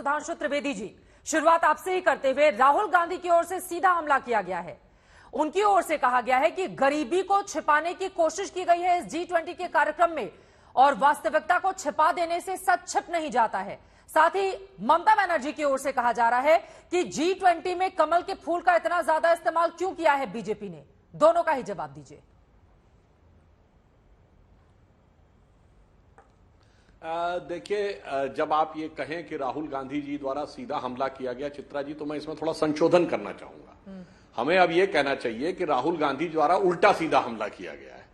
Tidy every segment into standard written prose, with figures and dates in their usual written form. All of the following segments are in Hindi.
सुधांशु त्रिवेदी जी, शुरुआत आपसे ही करते हुए, राहुल गांधी की ओर से सीधा हमला किया गया है। उनकी ओर से कहा गया है कि गरीबी को छिपाने की कोशिश की गई है इस G20 के कार्यक्रम में, और वास्तविकता को छिपा देने से सच छिप नहीं जाता है। साथ ही ममता बनर्जी की ओर से कहा जा रहा है कि G20 में कमल के फूल का इतना ज्यादा इस्तेमाल क्यों किया है बीजेपी ने। दोनों का ही जवाब दीजिए। देखिए, जब आप ये कहें कि राहुल गांधी जी द्वारा सीधा हमला किया गया, चित्रा जी, तो मैं इसमें थोड़ा संशोधन करना चाहूंगा। हमें अब ये कहना चाहिए कि राहुल गांधी द्वारा उल्टा सीधा हमला किया गया है,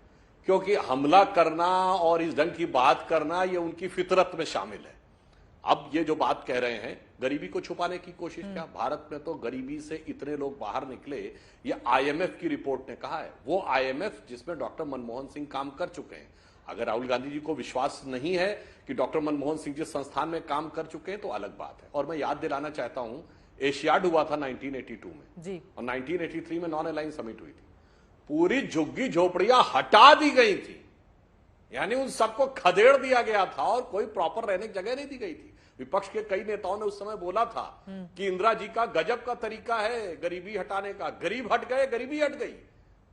क्योंकि हमला करना और इस ढंग की बात करना ये उनकी फितरत में शामिल है। अब ये जो बात कह रहे हैं, गरीबी को छुपाने की कोशिश, क्या भारत में तो गरीबी से इतने लोग बाहर निकले, ये IMF की रिपोर्ट ने कहा है। वो IMF जिसमें डॉक्टर मनमोहन सिंह काम कर चुके हैं। अगर राहुल गांधी जी को विश्वास नहीं है कि डॉक्टर मनमोहन सिंह जिस संस्थान में काम कर चुके हैं तो अलग बात है। और मैं याद दिलाना चाहता हूं, एशियाड हुआ था 1982 में जी। और 1983 में नॉन अलाइन समिट हुई थी। पूरी झुग्गी झोपड़ियां हटा दी गई थी, यानी उन सबको खदेड़ दिया गया था और कोई प्रॉपर रहने की जगह नहीं दी गई थी। विपक्ष के कई नेताओं ने उस समय बोला था कि इंदिरा जी का गजब का तरीका है गरीबी हटाने का। गरीब हट गए, गरीबी हट गई।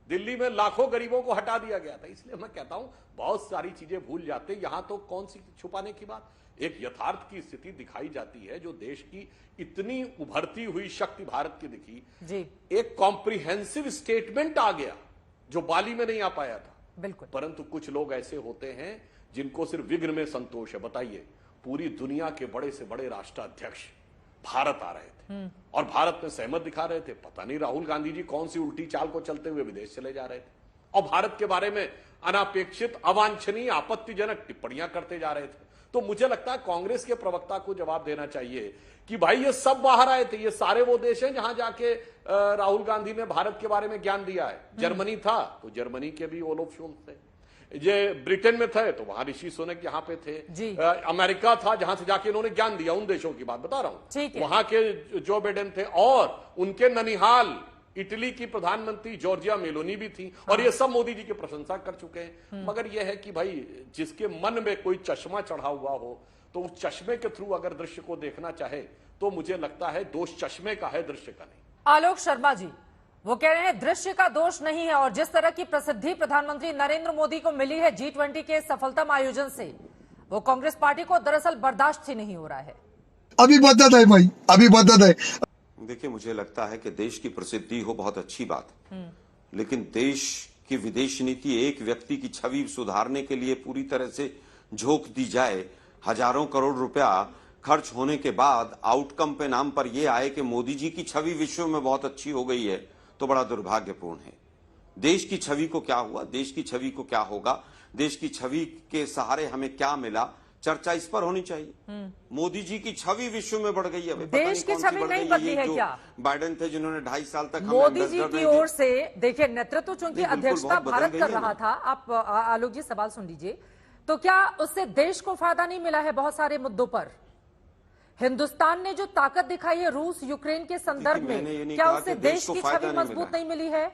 दिल्ली में लाखों गरीबों को हटा दिया गया था। इसलिए मैं कहता हूं बहुत सारी चीजें भूल जाते। यहां तो कौन सी छुपाने की बात, एक यथार्थ की स्थिति दिखाई जाती है जो देश की इतनी उभरती हुई शक्ति भारत की दिखी जी। एक कॉम्प्रिहेंसिव स्टेटमेंट आ गया जो बाली में नहीं आ पाया था। बिल्कुल। परंतु कुछ लोग ऐसे होते हैं जिनको सिर्फ विघ्न में संतोष है। बताइए, पूरी दुनिया के बड़े से बड़े राष्ट्राध्यक्ष भारत आ रहे थे और भारत में सहमत दिखा रहे थे। पता नहीं राहुल गांधी जी कौन सी उल्टी चाल को चलते हुए विदेश चले जा रहे थे और भारत के बारे में अनापेक्षित, अवांछनीय, आपत्तिजनक टिप्पणियां करते जा रहे थे। तो मुझे लगता है कांग्रेस के प्रवक्ता को जवाब देना चाहिए कि भाई ये सब बाहर आए थे, ये सारे वो देश हैं जहां जाके राहुल गांधी ने भारत के बारे में ज्ञान दिया है। जर्मनी था तो जर्मनी के भी ओलोफ शोल्ज थे, ये ब्रिटेन में थे तो वहां ऋषि सुनक यहाँ पे थे, अमेरिका था जहां से जाके इन्होंने ज्ञान दिया। उन देशों की बात बता रहा हूं, वहां के जो बाइडेन थे, और उनके ननिहाल इटली की प्रधानमंत्री जॉर्जिया मेलोनी भी थी। और ये सब मोदी जी की प्रशंसा कर चुके हैं। मगर यह है कि भाई जिसके मन में कोई चश्मा चढ़ा हुआ हो तो उस चश्मे के थ्रू अगर दृश्य को देखना चाहे तो मुझे लगता है दोष चश्मे का है, दृश्य का नहीं। आलोक शर्मा जी वो कह रहे हैं दृश्य का दोष नहीं है, और जिस तरह की प्रसिद्धि प्रधानमंत्री नरेंद्र मोदी को मिली है G20 के सफलतम आयोजन से, वो कांग्रेस पार्टी को दरअसल बर्दाश्त ही नहीं हो रहा है। अभी बदत है भाई, अभी बदत है। देखिए, मुझे लगता है कि देश की प्रसिद्धि हो बहुत अच्छी बात है, लेकिन देश की विदेश नीति एक व्यक्ति की छवि सुधारने के लिए पूरी तरह से झोंक दी जाए, हजारों करोड़ रुपया खर्च होने के बाद आउटकम पे नाम पर यह आए कि मोदी जी की छवि विश्व में बहुत अच्छी हो गई है, तो बड़ा दुर्भाग्यपूर्ण है। देश की छवि को क्या हुआ, देश की छवि को क्या होगा, देश की छवि के सहारे हमें क्या मिला, चर्चा इस पर होनी चाहिए। मोदी जी की छवि विश्व में बढ़ गई है। देश की छवि नहीं बदली है क्या? बाइडेन थे जिन्होंने 2.5 साल तक मोदी जी की ओर से, देखिए नेतृत्व चूंकि अध्यक्षता भारत कर रहा था। आप आलोक जी सवाल सुन लीजिए, तो क्या उससे देश को फायदा नहीं मिला है? बहुत सारे मुद्दों पर हिंदुस्तान ने जो ताकत दिखाई है रूस यूक्रेन के संदर्भ में, क्या उससे देश की छवि मजबूत नहीं मिली है?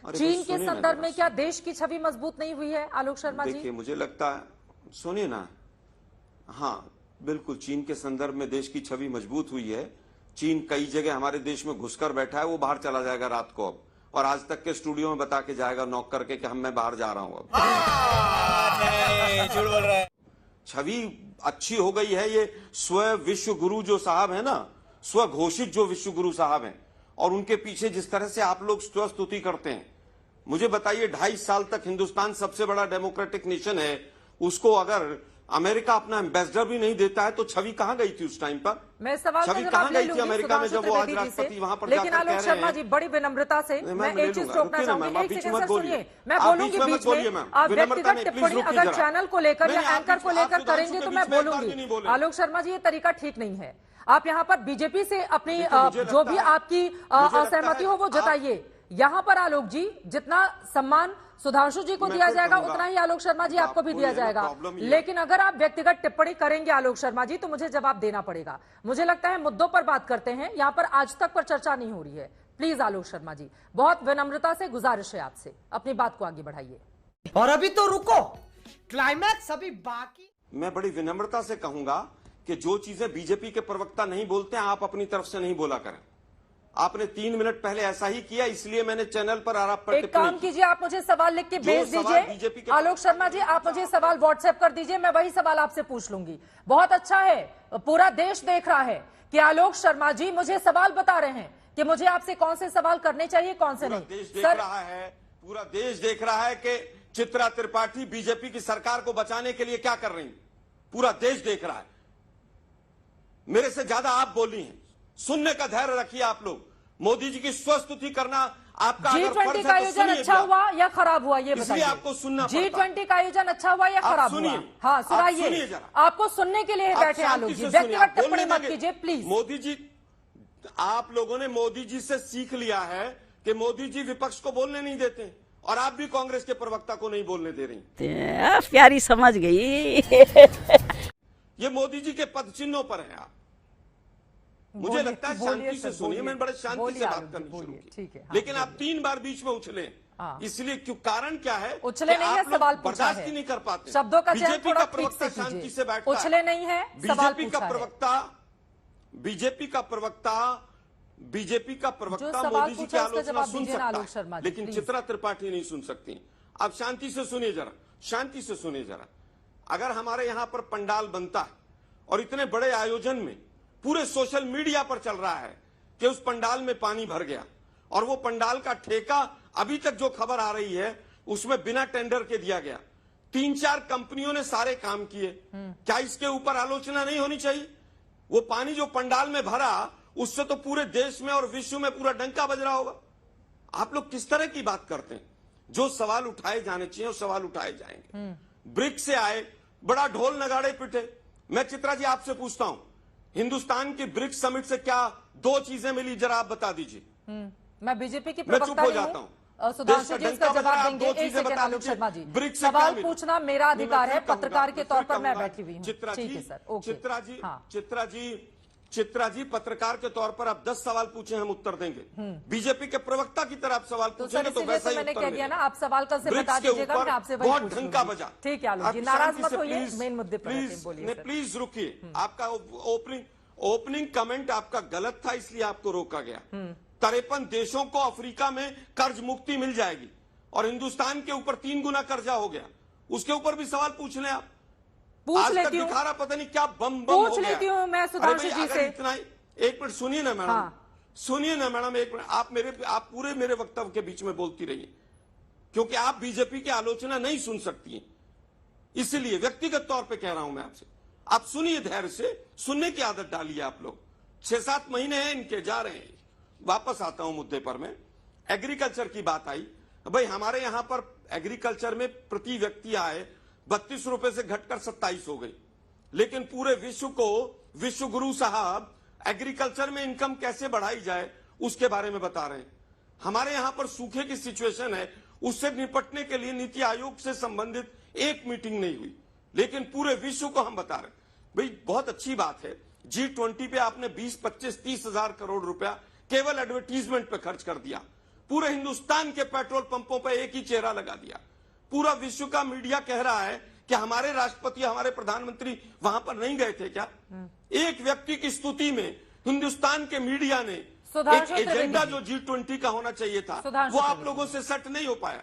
चीन के संदर्भ में क्या देश की छवि मजबूत नहीं हुई है? आलोक शर्मा जी, देखिए मुझे लगता है, सुनिए ना, हाँ बिल्कुल, चीन के संदर्भ में देश की छवि मजबूत हुई है। चीन कई जगह हमारे देश में घुसकर बैठा है, वो बाहर चला जाएगा रात को अब, और आज तक के स्टूडियो में बता के जाएगा नॉक करके कि मैं बाहर जा रहा हूं अब। झूठ बोल रहा है। छवि अच्छी हो गई है। ये स्व विश्व गुरु जो साहब है ना, स्व घोषित जो विश्व गुरु साहब हैं, और उनके पीछे जिस तरह से आप लोग स्तुति करते हैं, मुझे बताइए 2.5 साल तक हिंदुस्तान सबसे बड़ा डेमोक्रेटिक नेशन है, उसको अगर अमेरिका अपना एम्बेसडर भी नहीं देता है तो छवि कहां गई थी उस टाइम पर? मैं सवाल छवि कहां गई थी अमेरिका में जब वो आज राष्ट्रपति वहां पर लेकिन आलोक शर्मा जी बड़ी विनम्रता से मैं एक चीज रोकना चाहूंगी, एक सेकंड सुनिए, मैं बोलूंगी बीच में, आप व्यक्तिगत टिप्पणी अगर चैनल को लेकर या एंकर को लेकर करेंगे तो मैं बोलूंगी। आलोक शर्मा जी, ये तरीका ठीक नहीं है। आप यहाँ पर बीजेपी से अपनी जो भी आपकी असहमति हो वो जताइए। यहाँ पर आलोक जी, जितना सम्मान सुधांशु जी को दिया जाएगा उतना ही आलोक शर्मा जी आपको भी दिया जाएगा। लेकिन अगर आप व्यक्तिगत टिप्पणी करेंगे आलोक शर्मा जी तो मुझे जवाब देना पड़ेगा। मुझे लगता है मुद्दों पर बात करते हैं, यहाँ पर आज तक पर चर्चा नहीं हो रही है। प्लीज आलोक शर्मा जी, बहुत विनम्रता से गुजारिश है आपसे, अपनी बात को आगे बढ़ाइए। और अभी तो रुको, क्लाइमैक्स अभी बाकी। मैं बड़ी विनम्रता से कहूंगा कि जो चीजें बीजेपी के प्रवक्ता नहीं बोलते हैं आप अपनी तरफ से नहीं बोला करें। आपने 3 मिनट पहले ऐसा ही किया, इसलिए मैंने चैनल पर आरोप पर एक काम कीजिए, आप मुझे सवाल लिख के भेज दीजिए। आलोक शर्मा जी, आप मुझे सवाल व्हाट्सएप कर दीजिए, मैं वही सवाल आपसे पूछ लूंगी। बहुत अच्छा है, पूरा देश देख रहा है कि आलोक शर्मा जी मुझे सवाल बता रहे हैं कि मुझे आपसे कौन से सवाल करने चाहिए, कौन से नहीं। देश देख रहा है, पूरा देश देख रहा है कि चित्रा त्रिपाठी बीजेपी की सरकार को बचाने के लिए क्या कर रही है। पूरा देश देख रहा है। मेरे से ज्यादा आप बोली हैं, सुनने का धैर्य रखिए आप लोग। मोदी जी की स्वस्तुति करना आपका G20 का आयोजन अच्छा हुआ या खराब हुआ, ये बताइए। आपको सुनना G20 का आयोजन अच्छा हुआ या खराब हुआ? हाँ सुनाइए, आपको सुनने के लिए बैठे आलोक जी, व्यक्तिगत टिप्पणी मत कीजिए प्लीज। मोदी जी, आप लोगों ने मोदी जी से सीख लिया है कि मोदी जी विपक्ष को बोलने नहीं देते, और आप भी कांग्रेस के प्रवक्ता को नहीं बोलने दे रही। प्यारी समझ गई। ये मोदी जी के पद चिन्हों पर है। आप मुझे लगता है शांति से सुनिए, मैंने बड़े शांति से बात करनी शुरू की, लेकिन आप 3 बार बीच में उछले, इसलिए क्यों, कारण क्या है? उछले नहीं है, सवाल पूछा है, बर्दाश्त नहीं कर पाते। शब्दों का चयन बीजेपी का प्रवक्ता शांति से बैठता है, उछले नहीं है, बीजेपी का प्रवक्ता मोदी जी की आलोचना सुन सकता है, लेकिन चित्रा त्रिपाठी नहीं सुन सकती। आप शांति से सुनिए जरा, शांति से सुनिए जरा। अगर हमारे यहां पर पंडाल बनता है और इतने बड़े आयोजन में पूरे सोशल मीडिया पर चल रहा है कि उस पंडाल में पानी भर गया, और वो पंडाल का ठेका अभी तक जो खबर आ रही है उसमें बिना टेंडर के दिया गया, 3-4 कंपनियों ने सारे काम किए, क्या इसके ऊपर आलोचना नहीं होनी चाहिए? वो पानी जो पंडाल में भरा, उससे तो पूरे देश में और विश्व में पूरा डंका बज रहा होगा। आप लोग किस तरह की बात करते हैं? जो सवाल उठाए जाने चाहिए वो सवाल उठाए जाएंगे। ब्रिक्स से आए, बड़ा ढोल नगाड़े पिटे। मैं चित्रा जी आपसे पूछता हूं, हिंदुस्तान की ब्रिक्स समिट से क्या 2 चीजें मिली, जरा आप बता दीजिए। मैं बीजेपी की मैं चुप हो जाता हूं। सुधांशु जी इसका जवाब देंगे। एक सेकंड आलोक शर्मा जी, सवाल पूछना मेरा अधिकार है, पत्रकार के तौर पर मैं बैठी हुई हूँ। ठीक है सर, ओके। चित्रा जी पत्रकार के तौर पर आप 10 सवाल पूछे, हम उत्तर देंगे। बीजेपी के प्रवक्ता की तरह आप सवाल पूछेंगे तो वैसा ही मैंने उत्तर कह दिया ना, आप सवाल का से बता दीजिएगा, मैं आपसे वही बहुत ढंग का बजा। ठीक है आलोक जी, नाराज मत होइए, मेन मुद्दे पर बोलिए। प्लीज रुकिए, आपका ओपनिंग कमेंट आपका गलत था, इसलिए आपको रोका गया। 53 देशों को अफ्रीका में कर्ज मुक्ति मिल जाएगी, और हिंदुस्तान के ऊपर 3 गुना कर्जा हो गया, उसके ऊपर भी सवाल पूछ लें आप। पूछ लेती हूँ, दिखा रहा पता नहीं क्या बम पूछ लेती हूँ मैं सुधांशु जी से। इतना एक मिनट सुनिए ना मैडम, सुनिए ना मैडम, एक मिनट। आप पूरे मेरे वक्तव्य के बीच में बोलती रहिए, क्योंकि आप बीजेपी की आलोचना नहीं सुन सकती हैं, इसलिए व्यक्तिगत तौर पे कह रहा हूं मैं आपसे। आप सुनिए धैर्य से, सुनने की आदत डालिए आप लोग। 6-7 महीने हैं इनके, जा रहे हैं। वापस आता हूं मुद्दे पर। मैं एग्रीकल्चर की बात आई, भाई हमारे यहां पर एग्रीकल्चर में प्रति व्यक्ति आय 32 रुपए से घटकर 27 हो गई, लेकिन पूरे विश्व को विश्व गुरु साहब एग्रीकल्चर में इनकम कैसे बढ़ाई जाए उसके बारे में बता रहे हैं। हमारे यहां पर सूखे की सिचुएशन है, उससे निपटने के लिए नीति आयोग से संबंधित एक मीटिंग नहीं हुई, लेकिन पूरे विश्व को हम बता रहे हैं। भाई बहुत अच्छी बात है, G20 पे आपने 20, 25, 30 हजार करोड़ रुपया केवल एडवर्टीजमेंट पे खर्च कर दिया। पूरे हिंदुस्तान के पेट्रोल पंपों पे एक ही चेहरा लगा दिया। पूरा विश्व का मीडिया कह रहा है कि हमारे राष्ट्रपति, हमारे प्रधानमंत्री वहां पर नहीं गए थे क्या? एक व्यक्ति की स्तुति में हिंदुस्तान के मीडिया ने एक एजेंडा जो G20 का होना चाहिए था, वो आप लोगों से सेट नहीं हो पाया।